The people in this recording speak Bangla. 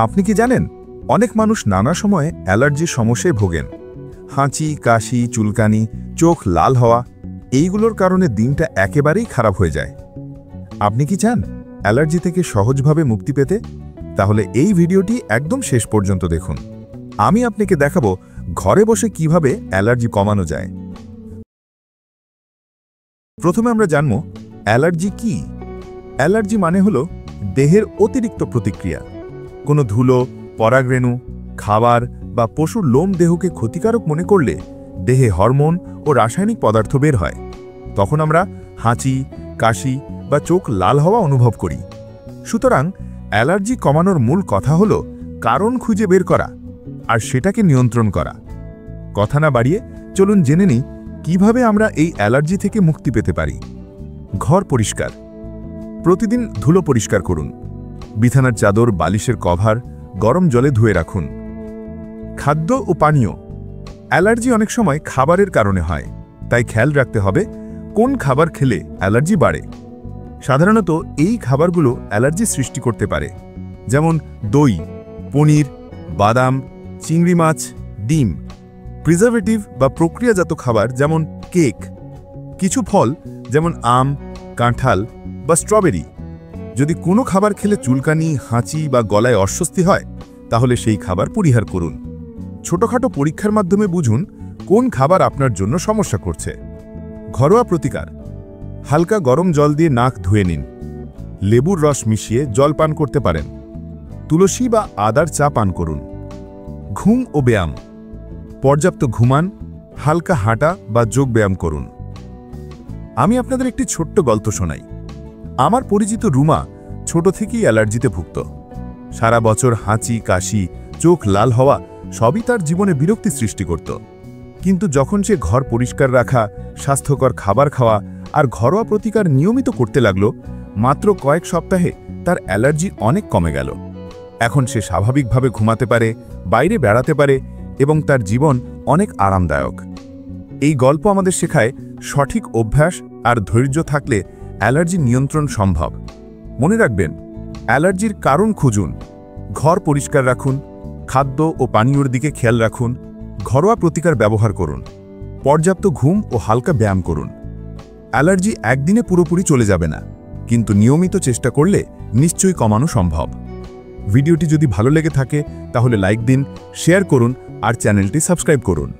আপনি কি জানেন, অনেক মানুষ নানা সময়ে অ্যালার্জির সমস্যায় ভোগেন। হাঁচি, কাশি, চুলকানি, চোখ লাল হওয়া, এইগুলোর কারণে দিনটা একেবারেই খারাপ হয়ে যায়। আপনি কি চান অ্যালার্জি থেকে সহজভাবে মুক্তি পেতে? তাহলে এই ভিডিওটি একদম শেষ পর্যন্ত দেখুন। আমি আপনাকে দেখাবো ঘরে বসে কিভাবে অ্যালার্জি কমানো যায়। প্রথমে আমরা জানব অ্যালার্জি কি। অ্যালার্জি মানে হলো দেহের অতিরিক্ত প্রতিক্রিয়া। কোনো ধুলো, পরাগরেণু, খাবার বা পশুর লোম দেহকে ক্ষতিকারক মনে করলে দেহে হরমোন ও রাসায়নিক পদার্থ বের হয়। তখন আমরা হাঁচি, কাশি বা চোখ লাল হওয়া অনুভব করি। সুতরাং অ্যালার্জি কমানোর মূল কথা হলো কারণ খুঁজে বের করা আর সেটাকে নিয়ন্ত্রণ করা। কথা না বাড়িয়ে চলুন জেনে নিই কিভাবে আমরা এই অ্যালার্জি থেকে মুক্তি পেতে পারি। ঘর পরিষ্কার। প্রতিদিন ধুলো পরিষ্কার করুন। বিছানার চাদর, বালিশের কভার গরম জলে ধুয়ে রাখুন। খাদ্য ও পানীয়। অ্যালার্জি অনেক সময় খাবারের কারণে হয়, তাই খেয়াল রাখতে হবে কোন খাবার খেলে অ্যালার্জি বাড়ে। সাধারণত এই খাবারগুলো অ্যালার্জি সৃষ্টি করতে পারে, যেমন দই, পনির, বাদাম, চিংড়ি মাছ, ডিম। প্রিজারভেটিভ বা প্রক্রিয়াজাত খাবার যেমন কেক। কিছু ফল যেমন আম, কাঁঠাল বা স্ট্রবেরি। যদি কোনো খাবার খেলে চুলকানি, হাঁচি বা গলায় অস্বস্তি হয়, তাহলে সেই খাবার পরিহার করুন। ছোটখাটো পরীক্ষার মাধ্যমে বুঝুন কোন খাবার আপনার জন্য সমস্যা করছে। ঘরোয়া প্রতিকার। হালকা গরম জল দিয়ে নাক ধুয়ে নিন। লেবুর রস মিশিয়ে জল পান করতে পারেন। তুলসী বা আদার চা পান করুন। ঘুম ও ব্যায়াম। পর্যাপ্ত ঘুমান, হালকা হাঁটা বা যোগ ব্যায়াম করুন। আমি আপনাদের একটি ছোট্ট গল্প শোনাই। আমার পরিচিত রুমা ছোট থেকেই অ্যালার্জিতে ভুগত। সারা বছর হাঁচি, কাশি, চোখ লাল হওয়া সবই তার জীবনে বিরক্তি সৃষ্টি করত। কিন্তু যখন সে ঘর পরিষ্কার রাখা, স্বাস্থ্যকর খাবার খাওয়া আর ঘরোয়া প্রতিকার নিয়মিত করতে লাগল, মাত্র কয়েক সপ্তাহে তার অ্যালার্জি অনেক কমে গেল। এখন সে স্বাভাবিকভাবে ঘুমাতে পারে, বাইরে বেড়াতে পারে এবং তার জীবন অনেক আরামদায়ক। এই গল্প আমাদের শেখায় সঠিক অভ্যাস আর ধৈর্য থাকলে অ্যালার্জি নিয়ন্ত্রণ সম্ভব। মনে রাখবেন, অ্যালার্জির কারণ খুঁজুন, ঘর পরিষ্কার রাখুন, খাদ্য ও পানীয়র দিকে খেয়াল রাখুন, ঘরোয়া প্রতিকার ব্যবহার করুন, পর্যাপ্ত ঘুম ও হালকা ব্যায়াম করুন। অ্যালার্জি একদিনে পুরোপুরি চলে যাবে না, কিন্তু নিয়মিত চেষ্টা করলে নিশ্চয়ই কমানো সম্ভব। ভিডিওটি যদি ভালো লেগে থাকে তাহলে লাইক দিন, শেয়ার করুন আর চ্যানেলটি সাবস্ক্রাইব করুন।